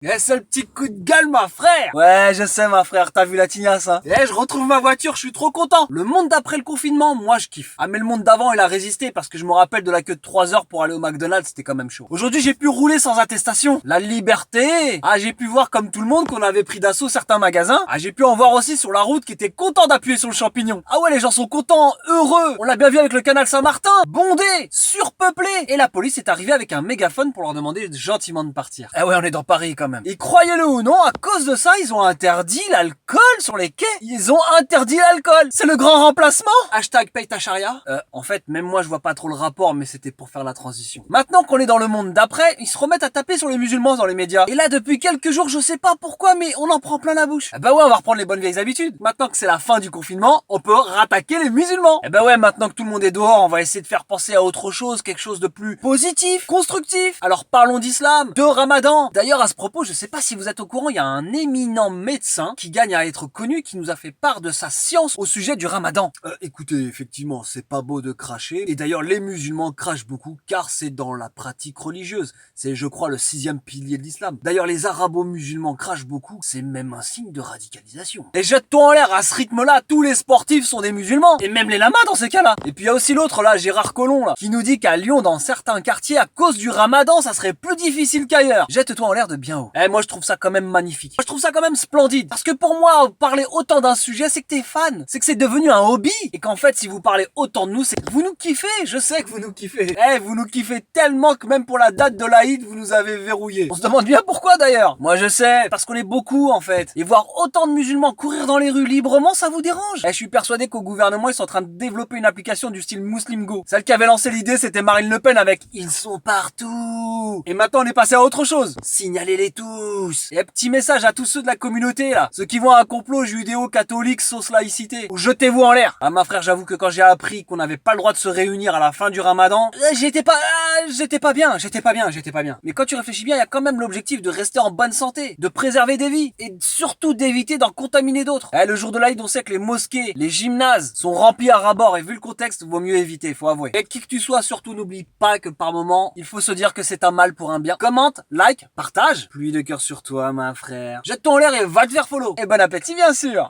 Eh, c'est le petit coup de gueule, ma frère. Ouais, je sais, ma frère, t'as vu la tignasse, hein. Eh, je retrouve ma voiture, je suis trop content. Le monde d'après le confinement, moi, je kiffe. Ah, mais le monde d'avant, il a résisté parce que je me rappelle de la queue de 3 heures pour aller au McDonald's, c'était quand même chaud. Aujourd'hui, j'ai pu rouler sans attestation. La liberté. Ah, j'ai pu voir comme tout le monde qu'on avait pris d'assaut certains magasins. Ah, j'ai pu en voir aussi sur la route qui étaient contents d'appuyer sur le champignon. Ah ouais, les gens sont contents, heureux. On l'a bien vu avec le canal Saint-Martin. Bondé, surpeuplé. Et la police est arrivée avec un mégaphone pour leur demander gentiment de partir. Ah ouais, on est dans Paris quand même. Et croyez-le ou non, à cause de ça, ils ont interdit l'alcool sur les quais. Ils ont interdit l'alcool. C'est le grand remplacement. Hashtag paye ta charia. En fait, même moi, je vois pas trop le rapport, mais c'était pour faire la transition. Maintenant qu'on est dans le monde d'après, ils se remettent à taper sur les musulmans dans les médias. Et là, depuis quelques jours, je sais pas pourquoi, mais on en prend plein la bouche. Eh bah ouais, on va reprendre les bonnes vieilles habitudes. Maintenant que c'est la fin du confinement, on peut rattaquer les musulmans. Eh bah ouais, maintenant que tout le monde est dehors, on va essayer de faire penser à autre chose, quelque chose de plus positif, constructif. Alors parlons d'islam, de Ramadan. D'ailleurs, à ce propos, je sais pas si vous êtes au courant, il y a un éminent médecin qui gagne à être connu, qui nous a fait part de sa science au sujet du Ramadan. Écoutez, effectivement, c'est pas beau de cracher. Et d'ailleurs, les musulmans crachent beaucoup, car c'est dans la pratique religieuse. C'est, je crois, le 6e pilier de l'islam. D'ailleurs, les arabo-musulmans crachent beaucoup. C'est même un signe de radicalisation. Et jette-toi en l'air, à ce rythme-là, tous les sportifs sont des musulmans. Et même les lamas dans ces cas-là. Et puis il y a aussi l'autre, là, Gérard Collomb, là, qui nous dit qu'à Lyon, dans certains quartiers, à cause du Ramadan, ça serait plus difficile qu'ailleurs. Jette-toi en l'air de bien haut. Moi, je trouve ça quand même magnifique. Moi, je trouve ça quand même splendide. Parce que pour moi, parler autant d'un sujet, c'est que t'es fan. C'est que c'est devenu un hobby. Et qu'en fait, si vous parlez autant de nous, c'est que vous nous kiffez. Je sais que vous nous kiffez. Vous nous kiffez tellement que même pour la date de l'Aïd, vous nous avez verrouillé. On se demande bien pourquoi d'ailleurs. Moi, je sais. Parce qu'on est beaucoup, en fait. Et voir autant de musulmans courir dans les rues librement, ça vous dérange? Je suis persuadé qu'au gouvernement, ils sont en train de développer une application du style Muslim Go. Celle qui avait lancé l'idée, c'était Marine Le Pen avec Ils sont partout. Et maintenant, on est passé à autre chose. Signalez-les tous. Et un petit message à tous ceux de la communauté, là. Ceux qui vont à un complot judéo-catholique sauce laïcité. Ou jetez-vous en l'air. Ah, ma frère, j'avoue que quand j'ai appris qu'on n'avait pas le droit de se réunir à la fin du Ramadan, j'étais pas bien. Mais quand tu réfléchis bien, il y a quand même l'objectif de rester en bonne santé, de préserver des vies, et surtout d'éviter d'en contaminer d'autres. Le jour de l'Aïd, on sait que les mosquées, les gymnases sont remplis à ras-bord, et vu le contexte, vaut mieux éviter, faut avouer. Et qui que tu sois, surtout n'oublie pas que par moment, il faut se dire que c'est un mal pour un bien. Commente, like, partage. Pluie de cœur sur toi, ma frère. Jette-toi en l'air et va te faire follow. Et bon appétit, bien sûr.